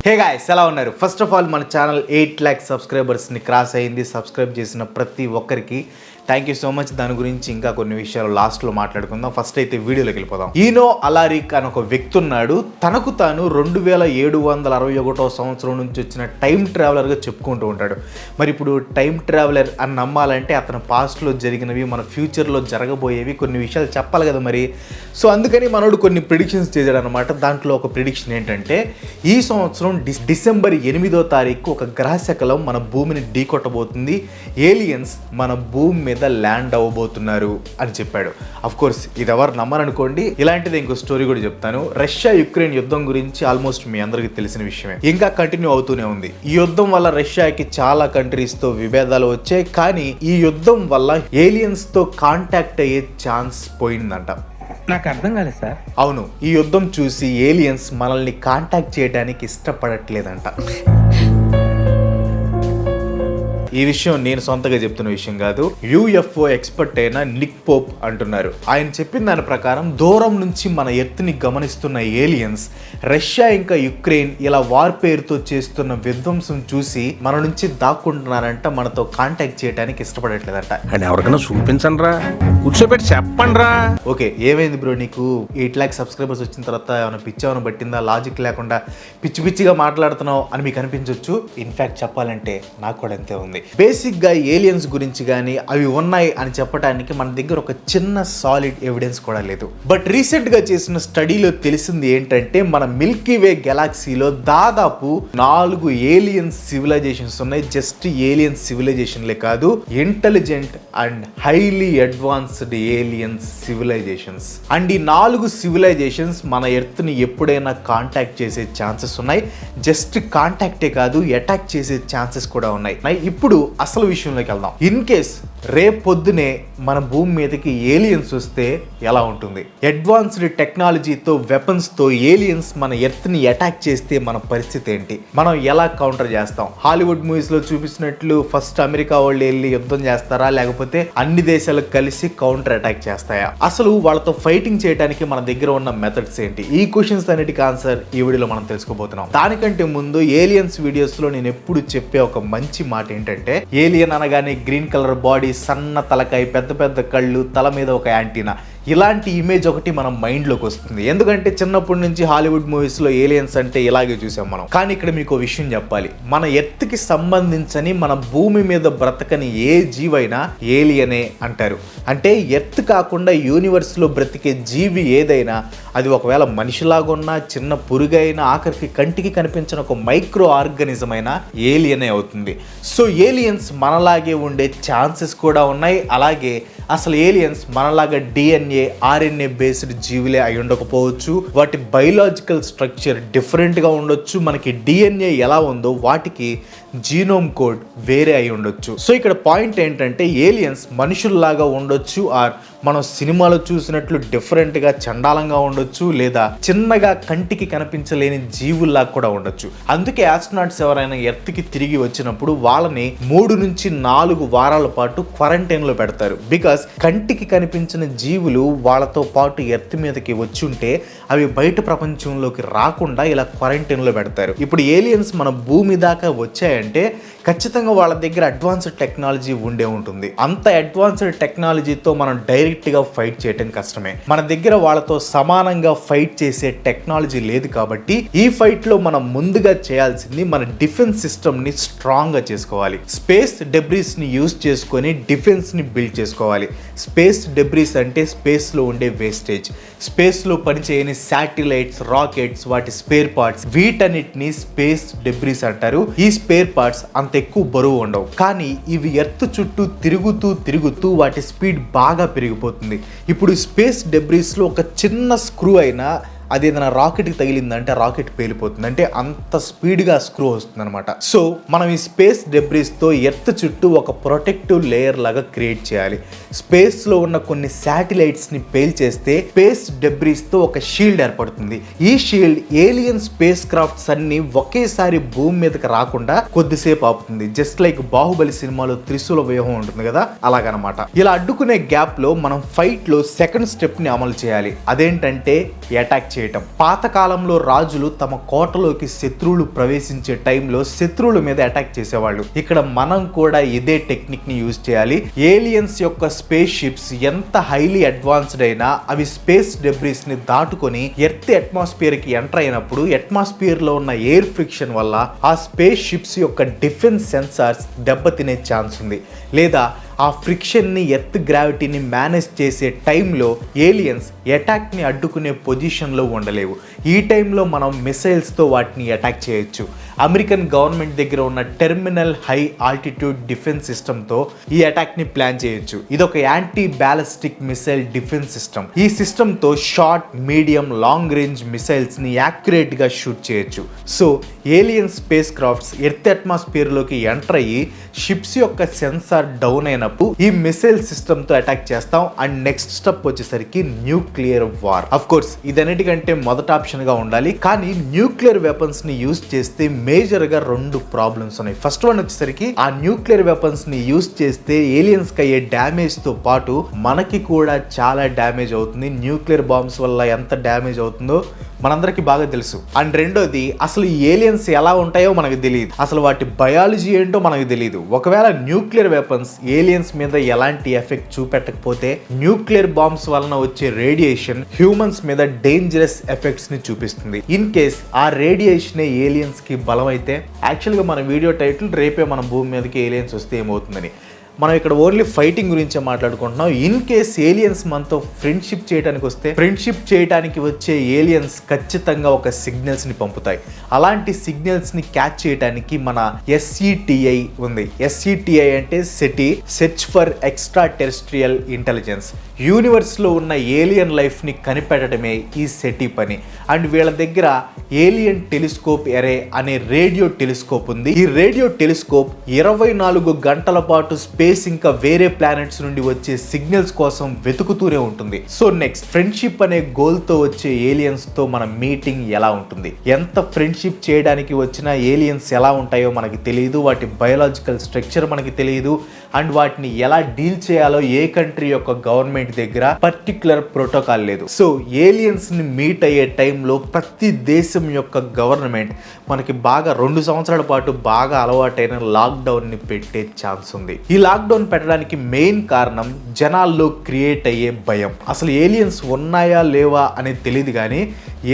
Hey guys, ఎలా ఉన్నారు? First of all మన ఛానల్ 8 lakh సబ్స్క్రైబర్స్ని క్రాస్ అయింది. సబ్స్క్రైబ్ చేసిన ప్రతి ఒక్కరికి థ్యాంక్ యూ సో మచ్. దాని గురించి ఇంకా కొన్ని విషయాలు లాస్ట్లో మాట్లాడుకుందాం. ఫస్ట్ అయితే వీడియోలోకి వెళ్ళిపోదాం. ఈనో అలారిక్ అని ఒక వ్యక్తి ఉన్నాడు. తనకు తాను 2761వ సంవత్సరం నుంచి వచ్చిన టైం ట్రావెలర్గా చెప్పుకుంటూ ఉంటాడు. మరి ఇప్పుడు టైం ట్రావెలర్ అని నమ్మాలంటే అతను పాస్ట్లో జరిగినవి, మన ఫ్యూచర్లో జరగబోయేవి కొన్ని విషయాలు చెప్పాలి కదా మరి. సో అందుకని మనోడు కొన్ని ప్రిడిక్షన్స్ చేశాడు అనమాట. దాంట్లో ఒక ప్రిడిక్షన్ ఏంటంటే, ఈ సంవత్సరం డిసెంబర్ 8వ తారీఖు ఒక గ్రహశకలం మన భూమిని ఢీకొట్టబోతుంది, ఏలియన్స్ మన భూమి మీద ల్యాండ్ అవ్వబోతున్నారు అని చెప్పాడు. అఫ్ కోర్స్ ఇది ఎవరు నమ్మరనుకోండి. ఇలాంటిది ఇంకో స్టోరీ కూడా చెప్తాను. రష్యా యుక్రెయిన్ యుద్ధం గురించి ఆల్మోస్ట్ మీ అందరికీ తెలిసిన విషయమే. ఇంకా కంటిన్యూ అవుతూనే ఉంది. ఈ యుద్ధం వల్ల రష్యాకి చాలా కంట్రీస్ తో విభేదాలు వచ్చాయి. కానీ ఈ యుద్ధం వల్ల ఏలియన్స్ తో కాంటాక్ట్ అయ్యే ఛాన్స్ పోయిందంట. నాకు అర్థం కాలేదు సార్. అవును, ఈ యుద్ధం చూసి ఏలియన్స్ మనల్ని కాంటాక్ట్ చేయడానికి ఇష్టపడట్లేదంట. ఈ విషయం నేను సొంతగా చెప్తున్న విషయం కాదు. యూఎఫ్ఓ ఎక్స్పర్ట్ అయిన నిక్ పోప్ అంటున్నారు. ఆయన చెప్పిన దాని ప్రకారం దూరం నుంచి మన ఎర్త్ని గమనిస్తున్న ఏలియన్స్ రష్యా ఇంకా యుక్రెయిన్ ఇలా వార్ పేరుతో చేస్తున్న విధ్వంసం చూసి మన నుంచి దాక్కుంటున్నారంట, మనతో కాంటాక్ట్ చేయడానికి ఇష్టపడట్లేదంట. అండ్ ఎవరికైనా చూపించండి రా, కూర్చోబెట్టి చెప్పండి రా. ఓకే, ఏమైంది బ్రో నీకు 8 lakh సబ్స్క్రైబర్స్ వచ్చిన తర్వాత ఏమైనా పిచ్చేమైనా పట్టిందా? లాజిక్ లేకుండా పిచ్చి పిచ్చిగా మాట్లాడుతున్నావు అని మీకు అనిపించవచ్చు. ఇన్ఫ్యాక్ట్ చెప్పాలంటే నాకు కూడా అంతే ఉంది. బేసిక్గా ఏలియన్స్ గురించి కానీ అవి ఉన్నాయి అని చెప్పడానికి మన దగ్గర ఒక చిన్న సాలిడ్ ఎవిడెన్స్ కూడా లేదు. బట్ రీసెంట్గా చేసిన స్టడీలో తెలిసింది ఏంటంటే, మన మిల్కీ వే గెలాక్సీలో దాదాపు 4 ఏలియన్ సివిలైజేషన్స్ ఉన్నాయి. జస్ట్ ఏలియన్ సివిలైజేషన్లే కాదు, intelligent and highly advanced alien civilisations. And ఈ 4 సివిలైజేషన్స్ మన ఎర్త్ని ఎప్పుడైనా కాంటాక్ట్ చేసే ఛాన్సెస్ ఉన్నాయి. జస్ట్ కాంటాక్టే కాదు, అటాక్ చేసే ఛాన్సెస్ కూడా ఉన్నాయి. ఇప్పుడు అసలు విషయంలోకి వెళ్దాం. ఇన్ కేస్ రేపు పొద్దునే మన భూమి మీదకి ఏలియన్స్ వస్తే ఎలా ఉంటుంది? అడ్వాన్స్డ్ టెక్నాలజీతో, వెపన్స్తో ఏలియన్స్ మన ఎర్త్ని అటాక్ చేస్తే మన పరిస్థితి ఏంటి? మనం ఎలా కౌంటర్ చేస్తాం? హాలీవుడ్ మూవీస్లో చూపించినట్లు ఫస్ట్ అమెరికా వాళ్ళు వెళ్ళి యుద్ధం చేస్తారా, లేకపోతే అన్ని దేశాలు కలిసి కౌంటర్ అటాక్ చేస్తాయా? అసలు వాళ్ళతో ఫైటింగ్ చేయడానికి మన దగ్గర ఉన్న మెథడ్స్ ఏంటి? ఈ క్వశ్చన్స్ అన్నిటికీ ఆన్సర్ ఈ వీడియోలో మనం తెలుసుకోబోతున్నాం. దానికంటే ముందు ఏలియన్స్ వీడియోస్లో నేను ఎప్పుడు చెప్పే ఒక మంచి మాట ఏంటంటే, ఏలియన్ అనగానే గ్రీన్ కలర్ బాడీ, సన్న తలకాయ, పెద్ద పెద్ద కళ్ళు, తల మీద ఒక యాంటీనా, ఇలాంటి ఇమేజ్ ఒకటి మన మైండ్లోకి వస్తుంది. ఎందుకంటే చిన్నప్పటి నుంచి హాలీవుడ్ మూవీస్లో ఏలియన్స్ అంటే ఇలాగే చూసాం మనం. కానీ ఇక్కడ మీకు విషయం చెప్పాలి, మన ఎర్త్కి సంబంధించని, మన భూమి మీద బ్రతకని ఏ జీవైనా ఏలియనే అంటారు. అంటే ఎర్త్ కాకుండా యూనివర్స్లో బ్రతికే జీవి ఏదైనా, అది ఒకవేళ మనిషిలాగా ఉన్నా, చిన్న పురుగైనా, ఆఖరికి కంటికి కనిపించిన ఒక మైక్రో ఆర్గానిజం అయినా ఏలియనే అవుతుంది. సో ఏలియన్స్ మనలాగే ఉండే ఛాన్సెస్ కూడా ఉన్నాయి. అలాగే అసలు ఏలియన్స్ మనలాగా DNA, RNA బేస్డ్ జీవులే అయి ఉండకపోవచ్చు. వాటి బయోలాజికల్ స్ట్రక్చర్ డిఫరెంట్గా ఉండొచ్చు. మనకి DNA ఎలా ఉందో వాటికి జీనోమ్ కోడ్ వేరే అయి ఉండొచ్చు. సో ఇక్కడ పాయింట్ ఏంటంటే, ఏలియన్స్ మనుషుల్లాగా ఉండొచ్చు, ఆర్ మనం సినిమాలో చూసినట్లు డిఫరెంట్గా చండాలంగా ఉండొచ్చు, లేదా చిన్నగా కంటికి కనిపించలేని జీవుల్లాగా కూడా ఉండొచ్చు. అందుకే ఆస్ట్రోనాట్స్ ఎవరైనా ఎర్త్కి తిరిగి వచ్చినప్పుడు వాళ్ళని 3 నుంచి 4 వారాల పాటు క్వారంటైన్లో పెడతారు. బికాస్ కంటికి కనిపించిన జీవులు వాళ్ళతో పాటు ఎర్త్ మీదకి వచ్చి ఉంటే అవి బయట ప్రపంచంలోకి రాకుండా ఇలా క్వారంటైన్లో పెడతారు. ఇప్పుడు ఏలియన్స్ మన భూమి దాకా వచ్చాయంటే ఖచ్చితంగా వాళ్ళ దగ్గర అడ్వాన్స్డ్ టెక్నాలజీ ఉండే ఉంటుంది. అంత అడ్వాన్స్డ్ టెక్నాలజీతో మనం డైరెక్ట్గా ఫైట్ చేయడం కష్టమే. మన దగ్గర వాళ్ళతో సమానంగా ఫైట్ చేసే టెక్నాలజీ లేదు. కాబట్టి ఈ ఫైట్లో మనం ముందుగా చేయాల్సింది మన డిఫెన్స్ సిస్టమ్ని స్ట్రాంగ్గా చేసుకోవాలి. స్పేస్ డెబ్రీస్ని యూజ్ చేసుకొని డిఫెన్స్ని బిల్డ్ చేసుకోవాలి. స్పేస్ డెబ్రీస్ అంటే స్పేస్లో ఉండే వేస్టేజ్, స్పేస్లో పనిచేయని శాటిలైట్స్, రాకెట్స్, వాటి స్పేర్ పార్ట్స్, వీటన్నిటిని స్పేస్ డెబ్రీస్ అంటారు. ఈ స్పేర్ పార్ట్స్ అంత ఎక్కువ బరువు ఉండవు, కానీ ఇవి ఎర్త్ చుట్టూ తిరుగుతూ వాటి స్పీడ్ బాగా పెరిగిపోతుంది. ఇప్పుడు స్పేస్ డెబ్రీస్లో ఒక చిన్న స్క్రూ అయినా అది ఏదైనా రాకెట్కి తగిలిందంటే రాకెట్ పేలిపోతుంది. అంటే అంత స్పీడ్గా స్క్రూ వస్తుంది అనమాట. సో మనం ఈ స్పేస్ డెబ్రీస్తో ఎర్త్ చుట్టూ ఒక ప్రొటెక్టివ్ లేయర్ లాగా క్రియేట్ చేయాలి. స్పేస్లో ఉన్న కొన్ని శాటిలైట్స్ని పేల్చేస్తే స్పేస్ డెబ్రీస్తో ఒక షీల్డ్ ఏర్పడుతుంది. ఈ షీల్డ్ ఏలియన్ స్పేస్ క్రాఫ్ట్స్ అన్ని ఒకేసారి భూమి మీదకి రాకుండా కొద్దిసేపు ఆపుతుంది. జస్ట్ లైక్ బాహుబలి సినిమాలో త్రిశూల వ్యూహం ఉంటుంది కదా, అలాగనమాట. ఇలా అడ్డుకునే గ్యాప్లో మనం ఫైట్లో సెకండ్ స్టెప్ని అమలు చేయాలి. అదేంటంటే అటాక్ చేయటం. పాతకాలంలో రాజులు తమ కోటలోకి శత్రువులు ప్రవేశించే టైంలో శత్రువుల మీద అటాక్ చేసేవాళ్ళు. ఇక్కడ మనం కూడా ఇదే టెక్నిక్ ని యూజ్ చేయాలి. ఏలియన్స్ యొక్క స్పేస్ షిప్స్ ఎంత హైలీ అడ్వాన్స్డ్ అయినా అవి స్పేస్ డెబ్రిస్ ని దాటుకొని ఎర్త్ అట్మాస్ఫియర్ కి ఎంటర్ అయినప్పుడు అట్మాస్ఫియర్ లో ఉన్న ఎయిర్ ఫ్రిక్షన్ వల్ల ఆ స్పేస్ షిప్స్ యొక్క డిఫెన్స్ సెన్సార్స్ దెబ్బతినే ఛాన్స్ ఉంది. లేదా ఆ ఫ్రిక్షన్ని ఎర్త్ గ్రావిటీని మేనేజ్ చేసే టైంలో ఏలియన్స్ అటాక్ని అడ్డుకునే పొజిషన్లో ఉండలేవు. ఈ టైంలో మనం మిసైల్స్తో వాటిని అటాక్ చేయొచ్చు. అమెరికన్ గవర్నమెంట్ దగ్గర ఉన్న టెర్మినల్ హై ఆల్టిట్యూడ్ డిఫెన్స్ సిస్టమ్తో ఈ అటాక్ని ప్లాన్ చేయొచ్చు. ఇది ఒక anti ballistic missile defence system. ఈ సిస్టమ్తో షార్ట్, మీడియం, లాంగ్ రేంజ్ మిసైల్స్ని యాక్యురేట్గా షూట్ చేయొచ్చు. So alien space crafts earth అట్మాస్ఫియర్లోకి ఎంటర్ అయ్యి షిప్స్ యొక్క సెన్సార్ డౌన్ అయినప్పుడు ఈ మిసైల్ సిస్టమ్తో అటాక్ చేస్తాం. అండ్ నెక్స్ట్ స్టెప్ వచ్చేసరికి న్యూక్లియర్ వార్. అఫ్ కోర్స్ ఇదన్నిటికంటే మొదటి ఆప్షన్గా ఉండాలి. కానీ న్యూక్లియర్ వెపన్స్ని యూజ్ చేస్తే మేజర్గా 2 ప్రాబ్లమ్స్ ఉన్నాయి. ఫస్ట్ వన్ వచ్చేసరికి ఆ న్యూక్లియర్ వెపన్స్ని యూజ్ చేస్తే ఏలియన్స్కి అయ్యే డ్యామేజ్తో పాటు మనకి కూడా చాలా డ్యామేజ్ అవుతుంది. న్యూక్లియర్ బాంబ్స్ వల్ల ఎంత డ్యామేజ్ అవుతుందో మనందరికీ బాగా తెలుసు. అండ్ రెండోది, అసలు ఈ ఏలియన్స్ ఎలా ఉంటాయో మనకు తెలియదు. అసలు వాటి బయాలజీ ఏంటో మనకు తెలియదు. ఒకవేళ న్యూక్లియర్ వెపన్స్ ఏలియన్స్ మీద ఎలాంటి ఎఫెక్ట్ చూపెట్టకపోతే న్యూక్లియర్ బాంబ్స్ వలన వచ్చే రేడియేషన్ హ్యూమన్స్ మీద డేంజరస్ ఎఫెక్ట్స్ ని చూపిస్తుంది. ఇన్ కేస్ ఆ రేడియేషన్ ఏలియన్స్ కి బలం అయితే, యాక్చువల్గా మన వీడియో టైటిల్ రేపే మన భూమి మీదకి ఏలియన్స్ వస్తే ఏమవుతుందని. మనం ఇక్కడ ఓన్లీ ఫైటింగ్ గురించే మాట్లాడుకుంటున్నాం. ఇన్ కేస్ ఏలియన్స్ మనతో ఫ్రెండ్షిప్ చేయడానికి వస్తే, ఫ్రెండ్షిప్ చేయడానికి వచ్చే ఏలియన్స్ ఖచ్చితంగా ఒక సిగ్నల్స్ ని పంపుతాయి. అలాంటి సిగ్నల్స్ ని క్యాచ్ చేయడానికి మన SETI ఉంది. SETI అంటే SETI, search for extra terrestrial intelligence. Universe లో ఉన్న ఏలియన్ లైఫ్ ని కనిపెట్టడమే ఈ సెటి పని. అండ్ వీళ్ళ దగ్గర ఏలియన్ టెలిస్కోప్ ఎరే అనే రేడియో టెలిస్కోప్ ఉంది. ఈ రేడియో టెలిస్కోప్ 24 గంటల పాటు స్పేస్ ఇంకా వేరే ప్లానెట్స్ నుండి వచ్చే సిగ్నల్స్ కోసం వెతుకుతూనే ఉంటుంది. సో నెక్స్ట్, ఫ్రెండ్షిప్ అనే గోల్ తో వచ్చే ఏలియన్స్ తో మన మీటింగ్ ఎలా ఉంటుంది? ఎంత ఫ్రెండ్షిప్ చేయడానికి వచ్చిన ఏలియన్స్ ఎలా ఉంటాయో మనకి తెలియదు. వాటి బయోలాజికల్ స్ట్రక్చర్ మనకి తెలియదు. అండ్ వాటిని ఎలా డీల్ చేయాలో ఏ కంట్రీ యొక్క గవర్నమెంట్ దగ్గర పర్టికులర్ ప్రోటోకాల్ లేదు. సో ఏలియన్స్ ని మీట్ అయ్యే టైంలో ప్రతి దేశం యొక్క గవర్నమెంట్ మనకి బాగా 2 సంవత్సరాల పాటు బాగా అలవాటైన లాక్డౌన్ ని పెట్టే ఛాన్స్ ఉంది. ఈ లాక్డౌన్ పెట్టడానికి మెయిన్ కారణం జనాల్లో క్రియేట్ అయ్యే భయం. అసలు ఏలియన్స్ ఉన్నాయా లేవా అనేది తెలియదు, కానీ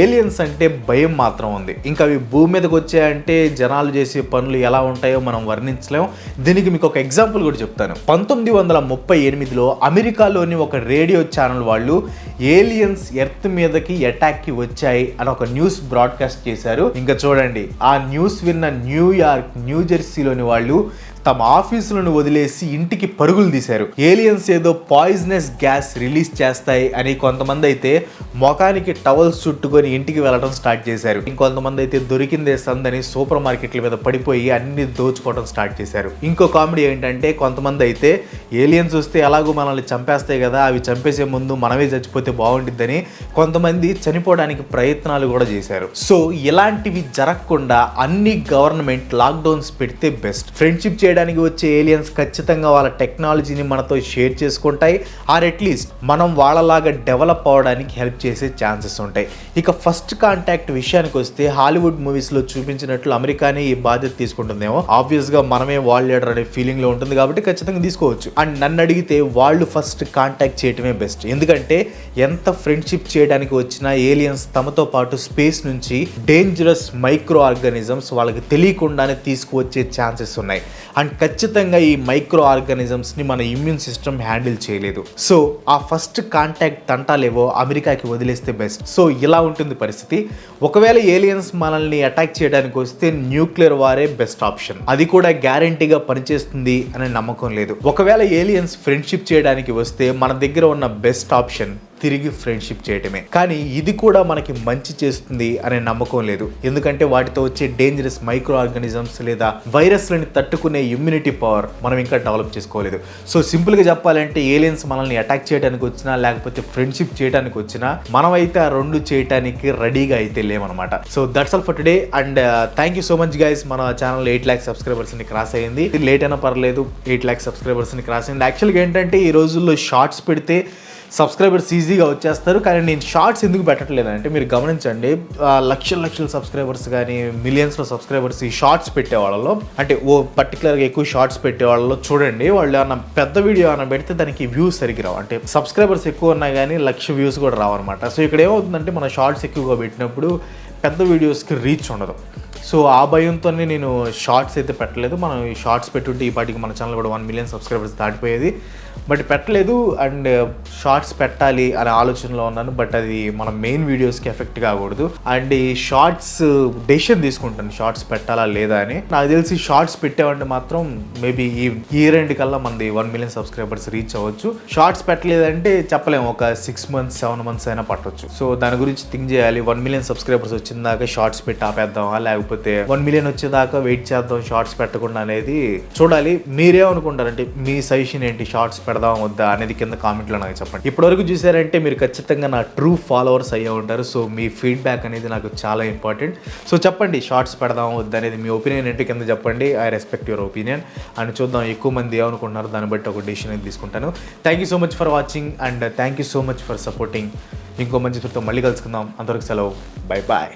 ఏలియన్స్ అంటే భయం మాత్రం ఉంది. ఇంకా అవి భూమి మీదకి వచ్చాయంటే జనాలు చేసే పనులు ఎలా ఉంటాయో మనం వర్ణించలేం. దీనికి మీకు ఒక ఎగ్జాంపుల్ కూడా చెప్తాను. 1938లో అమెరికాలోని ఒక రేడియో ఛానల్ వాళ్ళు ఏలియన్స్ ఎర్త్ మీదకి అటాక్ కి వచ్చాయి అని ఒక న్యూస్ బ్రాడ్కాస్ట్ చేశారు. ఇంకా చూడండి, ఆ న్యూస్ విన్న న్యూయార్క్, న్యూజెర్సీలోని వాళ్ళు తమ ఆఫీసులను వదిలేసి ఇంటికి పరుగులు తీశారు. ఏలియన్స్ ఏదో పాయిజనస్ గ్యాస్ రిలీజ్ చేస్తాయి అని కొంతమంది అయితే మొఖానికి టవల్స్ చుట్టుకొని ఇంటికి వెళ్ళడం స్టార్ట్ చేశారు. ఇంకొంతమంది అయితే దొరికిందే సందని సూపర్ మార్కెట్ల మీద పడిపోయి అన్ని దోచుకోవడం స్టార్ట్ చేశారు. ఇంకో కామెడీ ఏంటంటే, కొంతమంది అయితే ఏలియన్స్ వస్తే ఎలాగో మనల్ని చంపేస్తాయి కదా, అవి చంపేసే ముందు మనమే చచ్చిపోతే బాగుంటుందని కొంతమంది చనిపోవడానికి ప్రయత్నాలు కూడా చేశారు. సో ఇలాంటివి జరగకుండా అన్ని గవర్నమెంట్ లాక్డౌన్స్ పెడితే బెస్ట్. ఫ్రెండ్షిప్ చేయడానికి వచ్చే ఏలియన్స్ ఖచ్చితంగా వాళ్ళ టెక్నాలజీని మనతో షేర్ చేసుకుంటాయి. ఆర్ అట్లీస్ట్ మనం వాళ్ళలాగా డెవలప్ అవడానికి హెల్ప్ చేసే ఛాన్సెస్ ఉంటాయి. ఇక ఫస్ట్ కాంటాక్ట్ విషయానికి వస్తే, హాలీవుడ్ మూవీస్ లో చూపించినట్లు అమెరికానే ఈ బాధ్యత తీసుకుంటుందేమో. ఆబ్వియస్ గా మనమే వరల్డ్ లీడర్ అనే ఫీలింగ్ లో ఉంటుంది కాబట్టి ఖచ్చితంగా తీసుకోవచ్చు. అండ్ నన్ను అడిగితే వాళ్ళు ఫస్ట్ కాంటాక్ట్ చేయటమే బెస్ట్. ఎందుకంటే ఎంత ఫ్రెండ్షిప్ చేయడానికి వచ్చినా ఏలియన్స్ తమతో పాటు స్పేస్ నుంచి డేంజరస్ మైక్రో ఆర్గానిజమ్స్ వాళ్ళకి తెలియకుండానే తీసుకువచ్చే ఛాన్సెస్ ఉన్నాయి. అండ్ ఖచ్చితంగా ఈ మైక్రో ఆర్గానిజమ్స్ ని మన ఇమ్యూన్ సిస్టమ్ హ్యాండిల్ చేయలేదు. సో ఆ ఫస్ట్ కాంటాక్ట్ తంటాలేవో అమెరికాకి వదిలేస్తే బెస్ట్. సో ఇలా ఉంటుంది పరిస్థితి. ఒకవేళ ఏలియన్స్ మనల్ని అటాక్ చేయడానికి వస్తే న్యూక్లియర్ వారే బెస్ట్ ఆప్షన్. అది కూడా గ్యారంటీగా పనిచేస్తుంది అనే నమ్మకం లేదు. ఒకవేళ ఏలియన్స్ ఫ్రెండ్షిప్ చేయడానికి వస్తే మన దగ్గర ఉన్న బెస్ట్ ఆప్షన్ తిరిగి ఫ్రెండ్షిప్ చేయటమే. కానీ ఇది కూడా మనకి మంచి చేస్తుంది అనే నమ్మకం లేదు. ఎందుకంటే వాటితో వచ్చే డేంజరస్ మైక్రో ఆర్గానిజమ్స్ లేదా వైరస్లని తట్టుకునే ఇమ్యూనిటీ పవర్ మనం ఇంకా డెవలప్ చేసుకోలేదు. సో సింపుల్గా చెప్పాలంటే ఏలియన్స్ మనల్ని అటాక్ చేయడానికి వచ్చినా లేకపోతే ఫ్రెండ్షిప్ చేయడానికి వచ్చినా మనమైతే ఆ 2 చేయడానికి రెడీగా అయితే లేమనమాట. So that's all for today. And thank you so much guys. మన ఛానల్ 8 lakhs సబ్స్క్రైబర్స్ ని క్రాస్ అయ్యింది. లేట్ అయినా పర్లేదు, 8 lakhs సబ్స్క్రైబర్స్ ని క్రాస్ అయింది. యాక్చువల్గా ఏంటంటే ఈ రోజుల్లో షార్ట్స్ పెడితే సబ్స్క్రైబర్స్ ఈజీగా వచ్చేస్తారు. కానీ నేను షార్ట్స్ ఎందుకు పెట్టట్లేదు అంటే మీరు గమనించండి, లక్షల సబ్స్క్రైబర్స్ కానీ మిలియన్స్లో సబ్స్క్రైబర్స్ ఈ షార్ట్స్ పెట్టేవాళ్ళలో, అంటే ఓ పర్టికులర్గా ఎక్కువ షార్ట్స్ పెట్టేవాళ్ళలో చూడండి, వాళ్ళు ఏమన్నా పెద్ద వీడియో ఏమైనా పెడితే దానికి వ్యూస్ సరిగ్గా రావు. అంటే సబ్స్క్రైబర్స్ ఎక్కువ ఉన్నా కానీ 1,00,000 వ్యూస్ కూడా రావన్నమాట. సో ఇక్కడ ఏమవుతుందంటే మన షార్ట్స్ ఎక్కువగా పెట్టినప్పుడు పెద్ద వీడియోస్కి రీచ్ ఉండదు. సో ఆ భయంతోనే నేను షార్ట్స్ అయితే పెట్టలేదు. మనం ఈ షార్ట్స్ పెట్టుంటే ఈ పాటికి మన ఛానల్ కూడా 1 మిలియన్ సబ్స్క్రైబర్స్ దాటిపోయేది. బట్ పెట్టలేదు. అండ్ షార్ట్స్ పెట్టాలి అనే ఆలోచనలో ఉన్నాను. బట్ అది మన మెయిన్ వీడియోస్కి ఎఫెక్ట్ కాకూడదు. అండ్ ఈ షార్ట్స్ డెసిషన్ తీసుకుంటాను షార్ట్స్ పెట్టాలా లేదా అని. నాకు తెలిసి షార్ట్స్ పెట్టామంటే మాత్రం మేబీ ఈ ఇయర్ ఎండ్ కల్లా మనది 1 మిలియన్ సబ్స్క్రైబర్స్ రీచ్ అవ్వచ్చు. షార్ట్స్ పెట్టలేదంటే చెప్పలేము, ఒక 6 months 7 months అయినా పట్టవచ్చు. సో దాని గురించి థింక్ చేయాలి. 1 మిలియన్ సబ్స్క్రైబర్స్ వచ్చిన దాకా షార్ట్స్ పెట్టి ఆపేద్దామా, లేకపోతే 1 మిలియన్ వచ్చేదాకా వెయిట్ చేద్దాం షార్ట్స్ పెట్టకుండా అనేది చూడాలి. మీరేమనుకుంటారంటే మీ సజెషన్ ఏంటి, షార్ట్స్ పెడదాం వద్దా అనేది కింద కామెంట్లో నాకు చెప్పండి. ఇప్పటివరకు చూసారంటే మీరు ఖచ్చితంగా నా ట్రూ ఫాలోవర్స్ అయ్యే ఉంటారు. సో మీ ఫీడ్బ్యాక్ అనేది నాకు చాలా ఇంపార్టెంట్. సో చెప్పండి, షార్ట్స్ పెడదాం వద్దా అనేది మీ ఒపీనియన్ ఏంటి కింద చెప్పండి. I respect your opinion. And చూద్దాం ఎక్కువ మంది ఏమనుకుంటున్నారు, దాన్ని బట్టి ఒక డెసిషన్ అనేది తీసుకుంటాను. Thank you so much for watching and thank you so much for supporting. ఇంకో మంచి ఫిర్తో మళ్ళీ కలుసుకుందాం. అంతవరకు సెలవు. Bye bye.